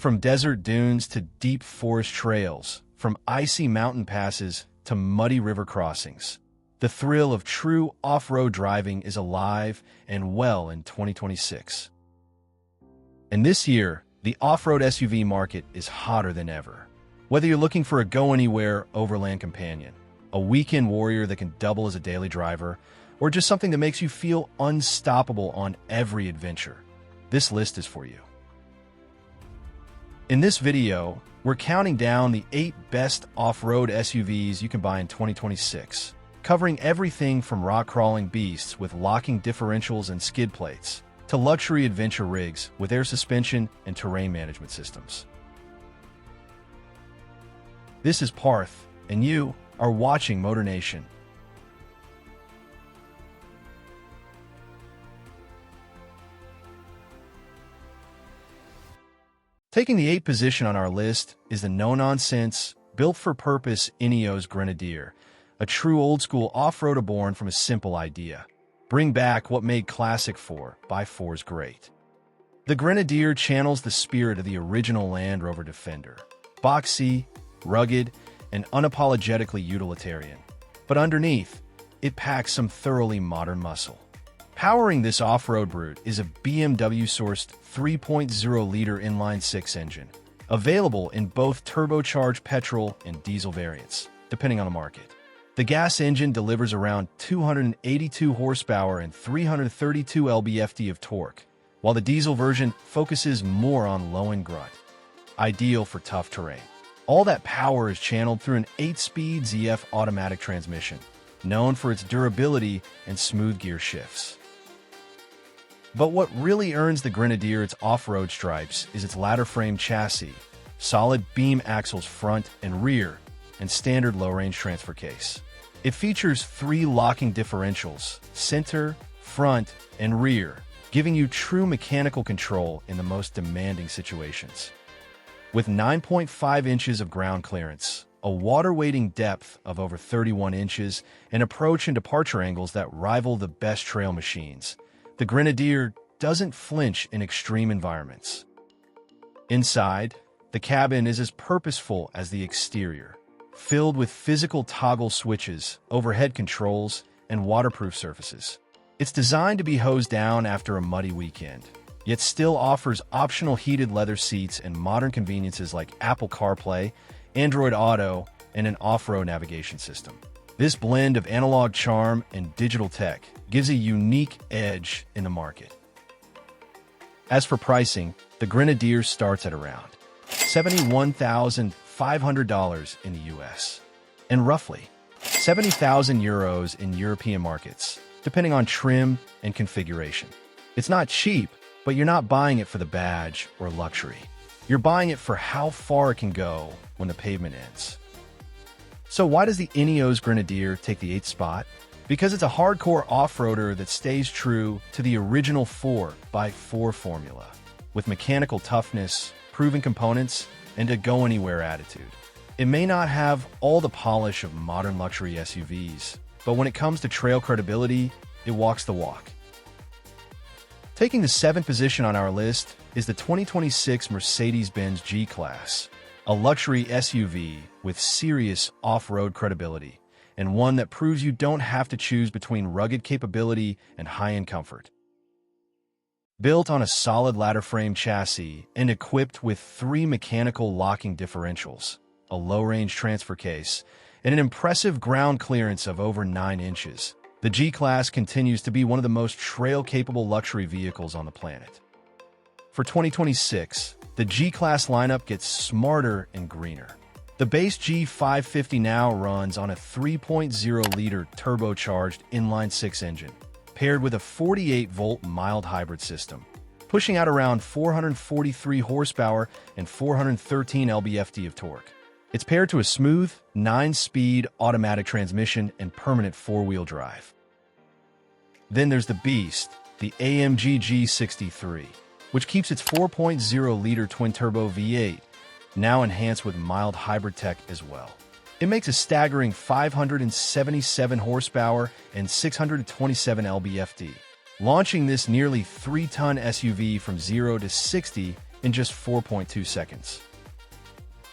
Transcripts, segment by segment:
From desert dunes to deep forest trails, from icy mountain passes to muddy river crossings, the thrill of true off-road driving is alive and well in 2026. And this year, the off-road SUV market is hotter than ever. Whether you're looking for a go-anywhere overland companion, a weekend warrior that can double as a daily driver, or just something that makes you feel unstoppable on every adventure, this list is for you. In this video, we're counting down the 8 best off-road SUVs you can buy in 2026, covering everything from rock-crawling beasts with locking differentials and skid plates, to luxury adventure rigs with air suspension and terrain management systems. This is Parth, and you are watching MotorNation. Taking the 8th position on our list is the no-nonsense, built-for-purpose Inos Grenadier, a true old-school off-roader born from a simple idea. Bring back what made classic 4x4s great. The Grenadier channels the spirit of the original Land Rover Defender. Boxy, rugged, and unapologetically utilitarian. But underneath, it packs some thoroughly modern muscle. Powering this off-road brute is a BMW-sourced 3.0-liter inline-6 engine, available in both turbocharged petrol and diesel variants, depending on the market. The gas engine delivers around 282 horsepower and 332 lb-ft of torque, while the diesel version focuses more on low and grunt, ideal for tough terrain. All that power is channeled through an 8-speed ZF automatic transmission, known for its durability and smooth gear shifts. But what really earns the Grenadier its off-road stripes is its ladder frame chassis, solid beam axles front and rear, and standard low-range transfer case. It features 3 locking differentials, center, front, and rear, giving you true mechanical control in the most demanding situations. With 9.5 inches of ground clearance, a water-wading depth of over 31 inches, and approach and departure angles that rival the best trail machines, the Grenadier doesn't flinch in extreme environments. Inside, the cabin is as purposeful as the exterior, filled with physical toggle switches, overhead controls, and waterproof surfaces. It's designed to be hosed down after a muddy weekend, yet still offers optional heated leather seats and modern conveniences like Apple CarPlay, Android Auto, and an off-road navigation system. This blend of analog charm and digital tech gives a unique edge in the market. As for pricing, the Grenadier starts at around $71,500 in the US and roughly 70,000 euros in European markets, depending on trim and configuration. It's not cheap, but you're not buying it for the badge or luxury. You're buying it for how far it can go when the pavement ends. So why does the Inos Grenadier take the 8th spot? Because it's a hardcore off-roader that stays true to the original 4x4 formula, with mechanical toughness, proven components, and a go-anywhere attitude. It may not have all the polish of modern luxury SUVs, but when it comes to trail credibility, it walks the walk. Taking the 7th position on our list is the 2026 Mercedes-Benz G-Class, a luxury SUV with serious off-road credibility, and one that proves you don't have to choose between rugged capability and high-end comfort. Built on a solid ladder frame chassis and equipped with 3 mechanical locking differentials, a low-range transfer case, and an impressive ground clearance of over 9 inches, the G-Class continues to be one of the most trail-capable luxury vehicles on the planet. For 2026, the G-Class lineup gets smarter and greener. The base G550 now runs on a 3.0-liter turbocharged inline-6 engine, paired with a 48-volt mild hybrid system, pushing out around 443 horsepower and 413 lb-ft of torque. It's paired to a smooth, 9-speed automatic transmission and permanent 4-wheel drive. Then there's the beast, the AMG G63, which keeps its 4.0-liter twin-turbo V8, now enhanced with mild hybrid tech as well. It makes a staggering 577 horsepower and 627 lb-ft, launching this nearly 3-ton SUV from 0 to 60 in just 4.2 seconds.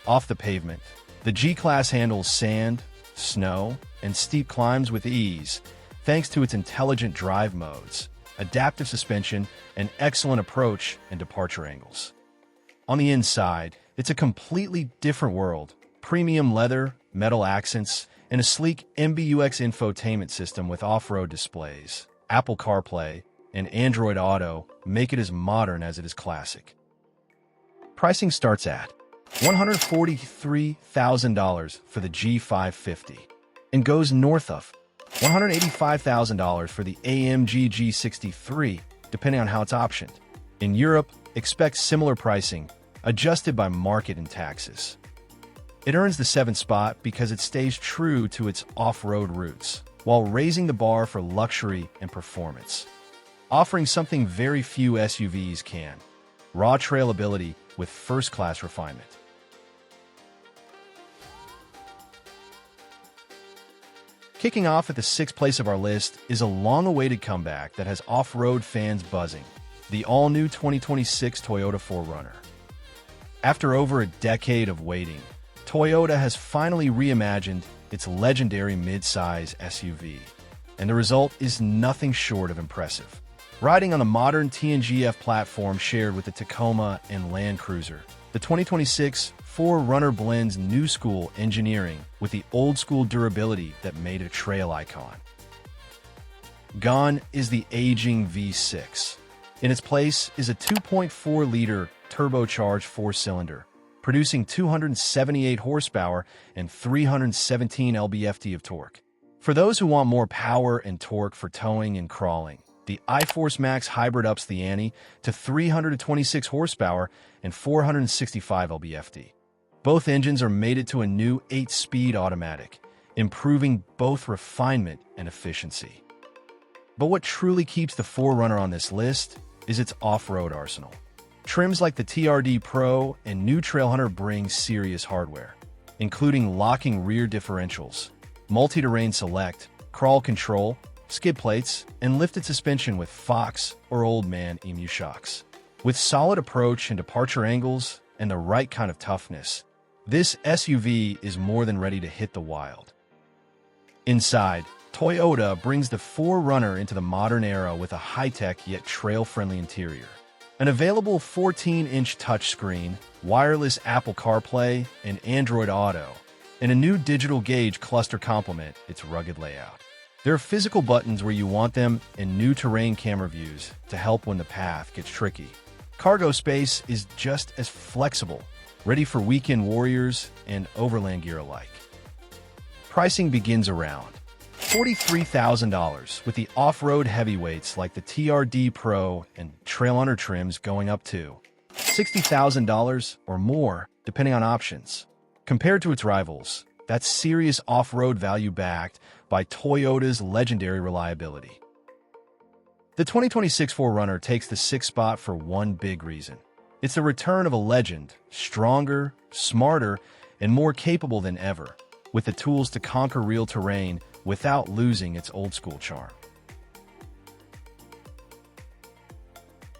Off the pavement, the G-Class handles sand, snow, and steep climbs with ease, thanks to its intelligent drive modes, adaptive suspension, and excellent approach and departure angles. On the inside, it's a completely different world. Premium leather, metal accents, and a sleek MBUX infotainment system with off-road displays, Apple CarPlay, and Android Auto make it as modern as it is classic. Pricing starts at $143,000 for the G550 and goes north of $185,000 for the AMG G63, depending on how it's optioned. In Europe, expect similar pricing, adjusted by market and taxes. It earns the 7th spot because it stays true to its off-road roots, while raising the bar for luxury and performance. Offering something very few SUVs can: raw trailability with first-class refinement. Kicking off at the 6th place of our list is a long-awaited comeback that has off-road fans buzzing: the all-new 2026 Toyota 4Runner. After over a decade of waiting, Toyota has finally reimagined its legendary mid-size SUV, and the result is nothing short of impressive. Riding on the modern TNGF platform shared with the Tacoma and Land Cruiser, the 2026 4Runner blends new-school engineering with the old-school durability that made it a trail icon. Gone is the aging V6. In its place is a 2.4-liter turbocharged four-cylinder, producing 278 horsepower and 317 lb-ft of torque. For those who want more power and torque for towing and crawling, the iForce Max Hybrid ups the ante to 326 horsepower and 465 lb-ft. Both engines are mated to a new 8-speed automatic, improving both refinement and efficiency. But what truly keeps the 4Runner on this list is its off-road arsenal. Trims like the TRD Pro and new Trailhunter bring serious hardware, including locking rear differentials, multi-terrain select, crawl control, skid plates, and lifted suspension with Fox or Old Man Emu shocks. With solid approach and departure angles and the right kind of toughness, this SUV is more than ready to hit the wild. Inside, Toyota brings the 4Runner into the modern era with a high-tech yet trail-friendly interior. An available 14-inch touchscreen, wireless Apple CarPlay, and Android Auto, and a new digital gauge cluster complement its rugged layout. There are physical buttons where you want them and new terrain camera views to help when the path gets tricky. Cargo space is just as flexible, ready for weekend warriors and overland gear alike. Pricing begins around $43,000, with the off-road heavyweights like the TRD Pro and Trailhunter trims going up to $60,000 or more, depending on options. Compared to its rivals, that's serious off-road value backed by Toyota's legendary reliability. The 2026 4Runner takes the 6th spot for one big reason. It's the return of a legend, stronger, smarter, and more capable than ever, with the tools to conquer real terrain without losing its old-school charm.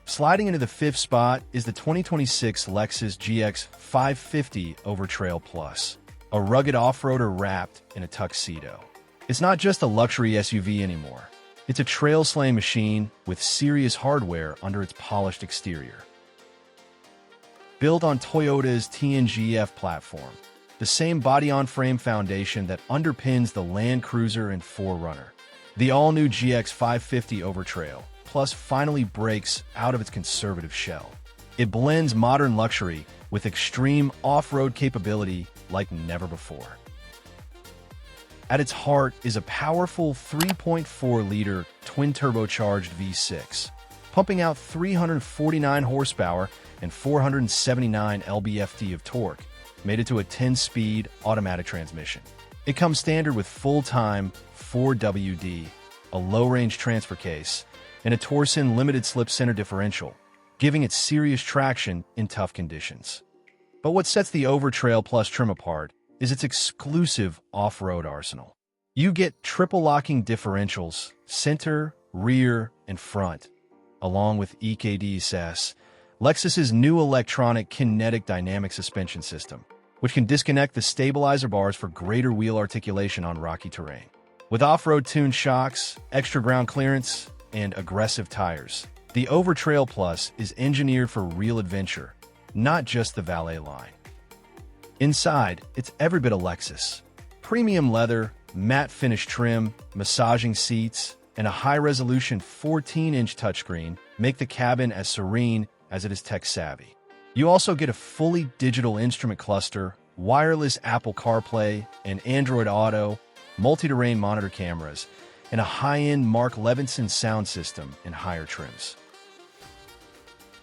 Sliding into the 5th spot is the 2026 Lexus GX550 Overtrail Plus, a rugged off-roader wrapped in a tuxedo. It's not just a luxury SUV anymore. It's a trail-slaying machine with serious hardware under its polished exterior. Built on Toyota's TNGF platform, the same body-on-frame foundation that underpins the Land Cruiser and 4Runner, the all-new GX550 Overtrail Plus finally breaks out of its conservative shell. It blends modern luxury with extreme off-road capability like never before. At its heart is a powerful 3.4-liter twin-turbocharged V6, pumping out 349 horsepower and 479 lb-ft of torque, made it to a 10-speed automatic transmission. It comes standard with full-time 4WD, a low-range transfer case, and a Torsen limited-slip center differential, giving it serious traction in tough conditions. But what sets the Overtrail Plus trim apart is its exclusive off-road arsenal. You get triple-locking differentials, center, rear, and front, along with EKD assess, Lexus's new electronic kinetic dynamic suspension system, which can disconnect the stabilizer bars for greater wheel articulation on rocky terrain. With off-road tuned shocks, extra ground clearance, and aggressive tires, the Overtrail Plus is engineered for real adventure, not just the valet line. Inside, it's every bit of Lexus. Premium leather, matte finish trim, massaging seats, and a high-resolution 14-inch touchscreen make the cabin as serene as it is tech-savvy. You also get a fully digital instrument cluster, wireless Apple CarPlay and Android Auto, multi-terrain monitor cameras, and a high-end Mark Levinson sound system in higher trims.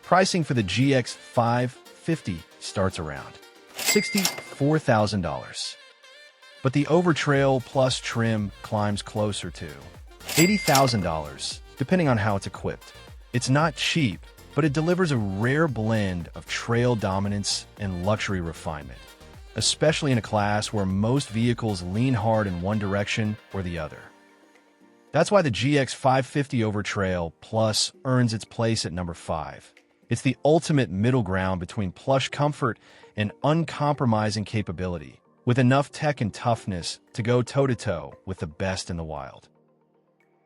Pricing for the GX550 starts around $64,000. But the Overtrail Plus trim climbs closer to $80,000, depending on how it's equipped. It's not cheap, but it delivers a rare blend of trail dominance and luxury refinement, especially in a class where most vehicles lean hard in one direction or the other. That's why the GX550 Overtrail Plus earns its place at number 5. It's the ultimate middle ground between plush comfort and uncompromising capability, with enough tech and toughness to go toe-to-toe with the best in the wild.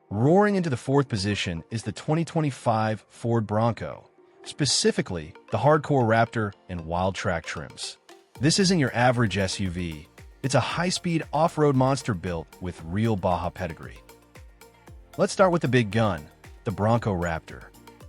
Roaring into the 4th position is the 2025 Ford Bronco, specifically the hardcore Raptor and Wild Track trims. This isn't your average SUV. It's a high-speed off-road monster built with real Baja pedigree. Let's start with the big gun, the Bronco Raptor.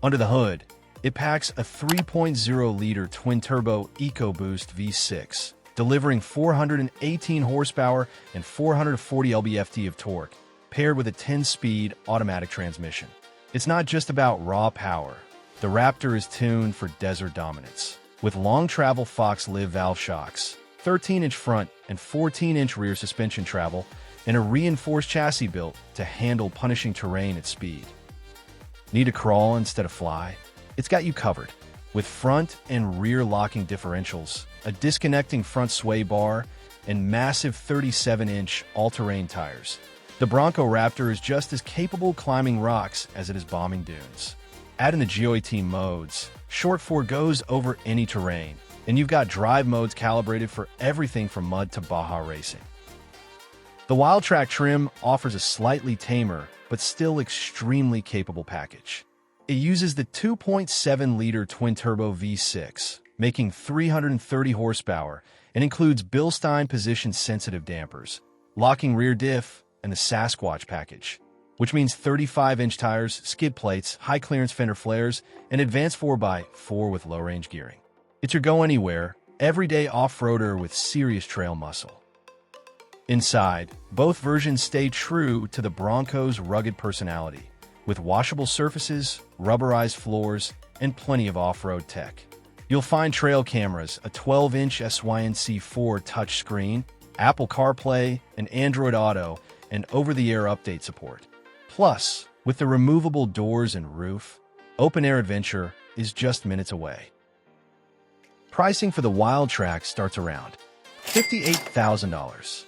Under the hood, it packs a 3.0-liter twin-turbo EcoBoost V6, delivering 418 horsepower and 440 lb-ft of torque, paired with a 10-speed automatic transmission. It's not just about raw power. The Raptor is tuned for desert dominance, with long-travel Fox Live valve shocks, 13-inch front and 14-inch rear suspension travel, and a reinforced chassis built to handle punishing terrain at speed. Need to crawl instead of fly? It's got you covered. With front and rear locking differentials, a disconnecting front sway bar, and massive 37-inch all-terrain tires, the Bronco Raptor is just as capable climbing rocks as it is bombing dunes. Add in the GOAT modes, short for goes over any terrain, and you've got drive modes calibrated for everything from mud to Baja racing. The Wild Track trim offers a slightly tamer, but still extremely capable package. It uses the 2.7-liter twin-turbo V6, making 330 horsepower, and includes Bilstein position-sensitive dampers, locking rear diff, and the Sasquatch package, which means 35-inch tires, skid plates, high-clearance fender flares, and advanced 4x4 with low-range gearing. It's your go-anywhere, everyday off-roader with serious trail muscle. Inside, both versions stay true to the Bronco's rugged personality, with washable surfaces, rubberized floors, and plenty of off-road tech. You'll find trail cameras, a 12-inch SYNC4 touchscreen, Apple CarPlay, and Android Auto, and over-the-air update support. Plus, with the removable doors and roof, open-air adventure is just minutes away. Pricing for the Wild Track starts around $58,000.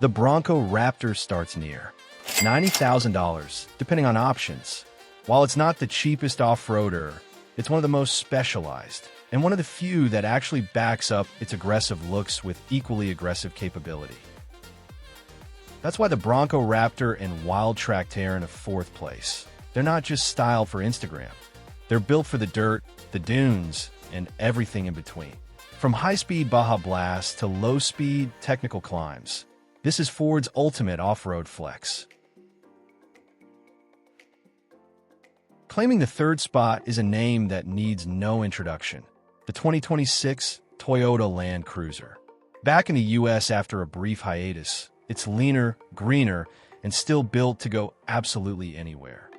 The Bronco Raptor starts near $90,000, depending on options. While it's not the cheapest off-roader, it's one of the most specialized, and one of the few that actually backs up its aggressive looks with equally aggressive capability. That's why the Bronco Raptor and Wild Track tear in a 4th place. They're not just styled for Instagram. They're built for the dirt, the dunes, and everything in between. From high-speed Baja Blast to low-speed technical climbs, this is Ford's ultimate off-road flex. Claiming the 3rd spot is a name that needs no introduction: the 2026 Toyota Land Cruiser. Back in the US after a brief hiatus, it's leaner, greener, and still built to go absolutely anywhere.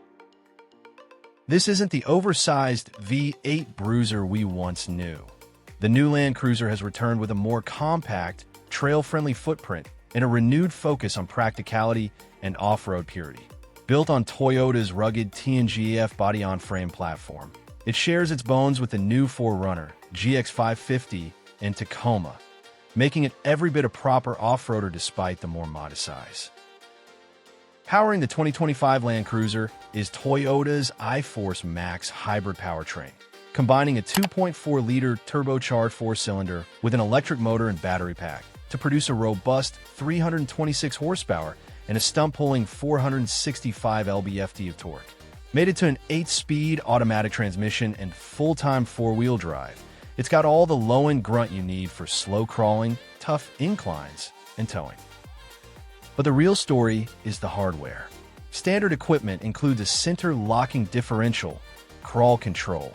This isn't the oversized V8 bruiser we once knew. The new Land Cruiser has returned with a more compact, trail-friendly footprint and a renewed focus on practicality and off-road purity. Built on Toyota's rugged TNGF body-on-frame platform, it shares its bones with the new 4Runner, GX550, and Tacoma, making it every bit a proper off-roader despite the more modest size. Powering the 2025 Land Cruiser is Toyota's iForce Max hybrid powertrain. combining a 2.4-liter turbocharged four-cylinder with an electric motor and battery pack to produce a robust 326 horsepower and a stump-pulling 465 lb-ft of torque. Mated to an 8-speed automatic transmission and full-time four-wheel drive, it's got all the low-end grunt you need for slow crawling, tough inclines, and towing. But the real story is the hardware. Standard equipment includes a center-locking differential, crawl control,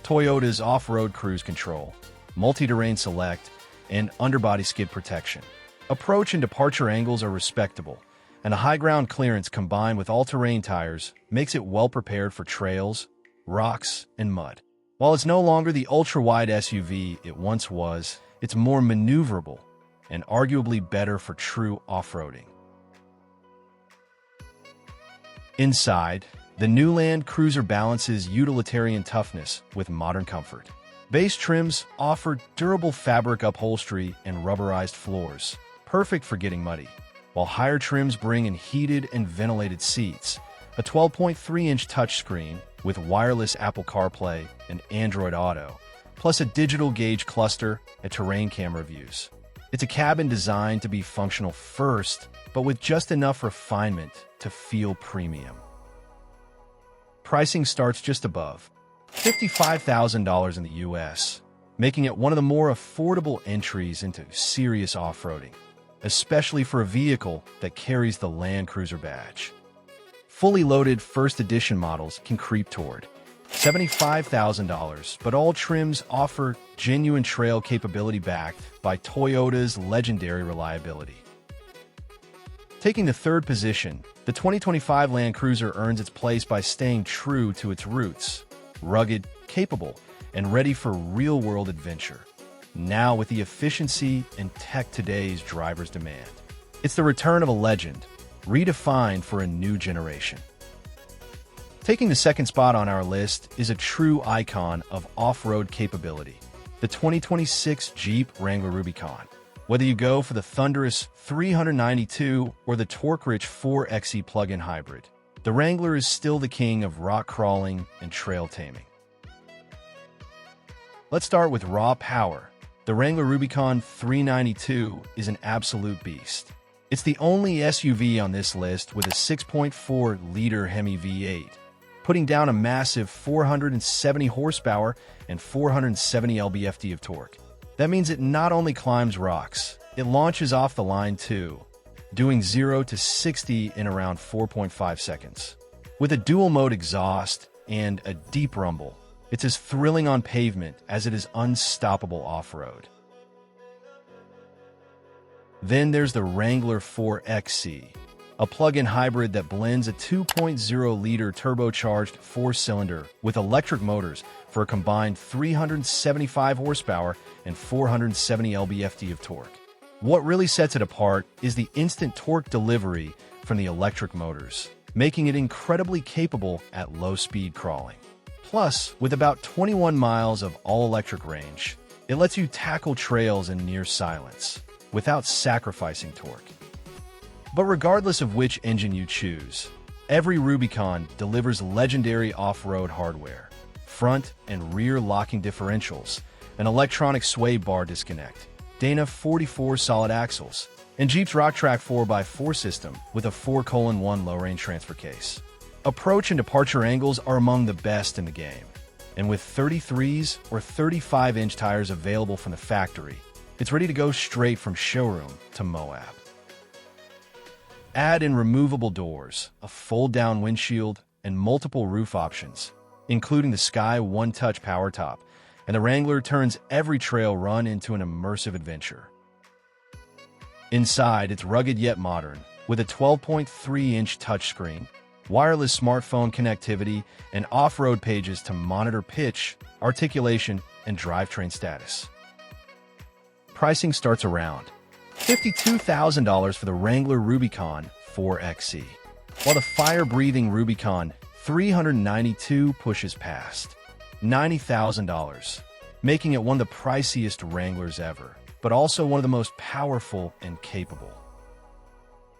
Toyota's off-road cruise control, multi-terrain select, and underbody skid protection. Approach and departure angles are respectable, and a high ground clearance combined with all-terrain tires makes it well prepared for trails, rocks, and mud. While it's no longer the ultra-wide SUV it once was, it's more maneuverable and arguably better for true off-roading. Inside, the new Land Cruiser balances utilitarian toughness with modern comfort. Base trims offer durable fabric upholstery and rubberized floors, perfect for getting muddy, while higher trims bring in heated and ventilated seats, a 12.3-inch touchscreen with wireless Apple CarPlay and Android Auto, plus a digital gauge cluster and terrain camera views. It's a cabin designed to be functional first, but with just enough refinement to feel premium. Pricing starts just above $55,000 in the US, making it one of the more affordable entries into serious off-roading, especially for a vehicle that carries the Land Cruiser badge. Fully loaded first edition models can creep toward $75,000, but all trims offer genuine trail capability backed by Toyota's legendary reliability. Taking the third position, the 2025 Land Cruiser earns its place by staying true to its roots, rugged, capable, and ready for real-world adventure. Now with the efficiency and tech today's drivers demand. It's the return of a legend, redefined for a new generation. Taking the second spot on our list is a true icon of off-road capability, the 2026 Jeep Wrangler Rubicon. Whether you go for the thunderous 392 or the torque-rich 4xe plug-in hybrid, the Wrangler is still the king of rock crawling and trail taming. Let's start with raw power. The Wrangler Rubicon 392 is an absolute beast. It's the only SUV on this list with a 6.4-liter Hemi V8, putting down a massive 470 horsepower and 470 lb-ft of torque. That means it not only climbs rocks, it launches off the line too, doing 0 to 60 in around 4.5 seconds. With a dual-mode exhaust and a deep rumble, it's as thrilling on pavement as it is unstoppable off-road. Then there's the Wrangler 4xe, a plug-in hybrid that blends a 2.0-liter turbocharged four-cylinder with electric motors for a combined 375 horsepower and 470 lb-ft of torque. What really sets it apart is the instant torque delivery from the electric motors, making it incredibly capable at low-speed crawling. Plus, with about 21 miles of all-electric range, it lets you tackle trails in near silence without sacrificing torque. But regardless of which engine you choose, every Rubicon delivers legendary off-road hardware, front and rear locking differentials, an electronic sway bar disconnect, Dana 44 solid axles, and Jeep's RockTrack 4x4 system with a 4:1 low-range transfer case. Approach and departure angles are among the best in the game, and with 33s or 35-inch tires available from the factory, it's ready to go straight from showroom to Moab. Add in removable doors, a fold-down windshield, and multiple roof options, including the Sky One Touch power top, and the Wrangler turns every trail run into an immersive adventure. Inside, it's rugged yet modern, with a 12.3-inch touchscreen, wireless smartphone connectivity, and off-road pages to monitor pitch, articulation, and drivetrain status. Pricing starts around $52,000 for the Wrangler Rubicon 4xe, while the fire-breathing Rubicon 392 pushes past $90,000, making it one of the priciest Wranglers ever, but also one of the most powerful and capable.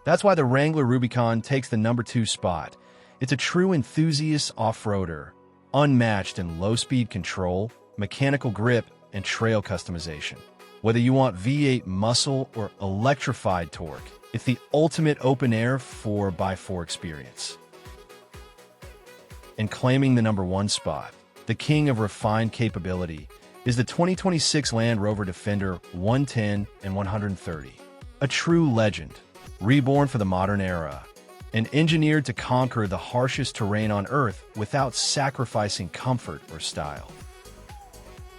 That's why the Wrangler Rubicon takes the number 2 spot. It's a true enthusiast off-roader, unmatched in low-speed control, mechanical grip, and trail customization. Whether you want V8 muscle or electrified torque, it's the ultimate open-air 4x4 experience. And claiming the #1 spot, the king of refined capability, is the 2026 Land Rover Defender 110 and 130. A true legend, reborn for the modern era, and engineered to conquer the harshest terrain on Earth without sacrificing comfort or style.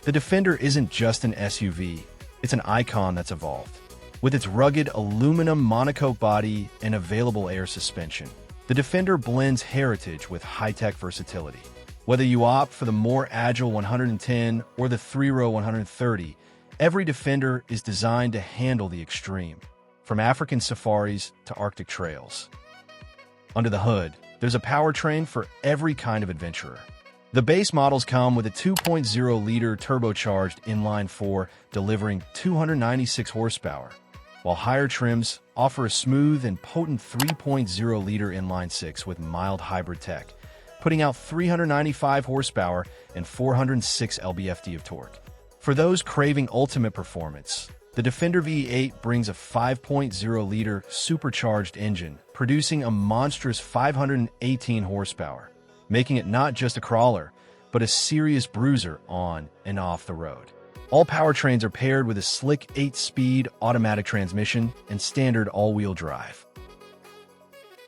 The Defender isn't just an SUV, it's an icon that's evolved. With its rugged aluminum monocoque body and available air suspension, the Defender blends heritage with high-tech versatility. Whether you opt for the more agile 110 or the 3-row 130, every Defender is designed to handle the extreme, from African safaris to Arctic trails. Under the hood, there's a powertrain for every kind of adventurer. The base models come with a 2.0-liter turbocharged inline-4 delivering 296 horsepower, while higher trims offer a smooth and potent 3.0-liter inline-6 with mild hybrid tech, putting out 395 horsepower and 406 lb-ft of torque. For those craving ultimate performance, the Defender V8 brings a 5.0-liter supercharged engine, producing a monstrous 518 horsepower, making it not just a crawler, but a serious bruiser on and off the road. All powertrains are paired with a slick 8-speed automatic transmission and standard all-wheel drive.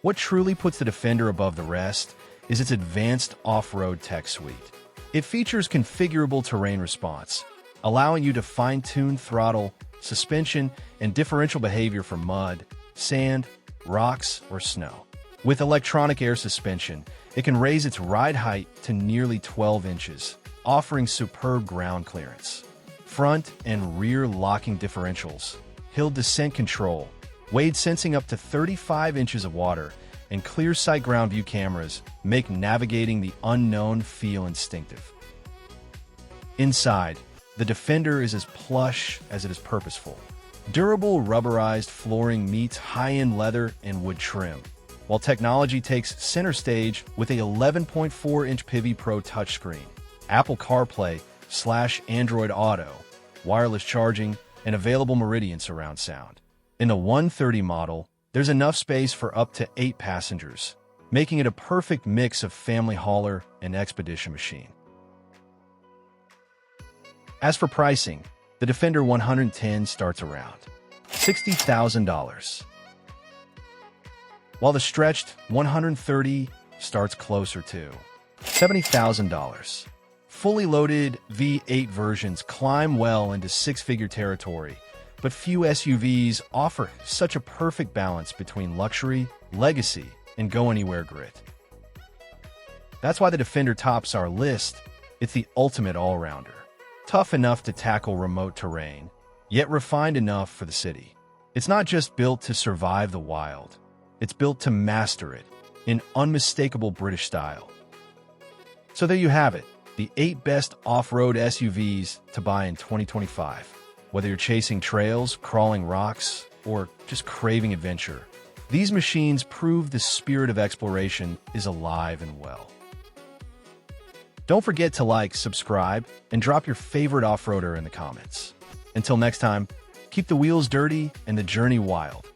What truly puts the Defender above the rest is its advanced off-road tech suite. It features configurable terrain response, allowing you to fine-tune throttle, suspension, and differential behavior for mud, sand, rocks, or snow. With electronic air suspension, it can raise its ride height to nearly 12 inches, offering superb ground clearance. Front and rear locking differentials, hill descent control, wade sensing up to 35 inches of water, and clear sight ground view cameras make navigating the unknown feel instinctive. Inside, the Defender is as plush as it is purposeful. Durable rubberized flooring meets high-end leather and wood trim, while technology takes center stage with a 11.4-inch Pivi Pro touchscreen, Apple CarPlay/Android Auto, wireless charging, and available Meridian surround sound. In the 130 model, there's enough space for up to 8 passengers, making it a perfect mix of family hauler and expedition machine. As for pricing, the Defender 110 starts around $60,000, while the stretched 130 starts closer to $70,000. Fully loaded V8 versions climb well into six-figure territory, but few SUVs offer such a perfect balance between luxury, legacy, and go-anywhere grit. That's why the Defender tops our list. It's the ultimate all-rounder. Tough enough to tackle remote terrain, yet refined enough for the city. It's not just built to survive the wild. It's built to master it in unmistakable British style. So there you have it, the 8 best off-road SUVs to buy in 2025. Whether you're chasing trails, crawling rocks, or just craving adventure, these machines prove the spirit of exploration is alive and well. Don't forget to like, subscribe, and drop your favorite off-roader in the comments. Until next time, keep the wheels dirty and the journey wild.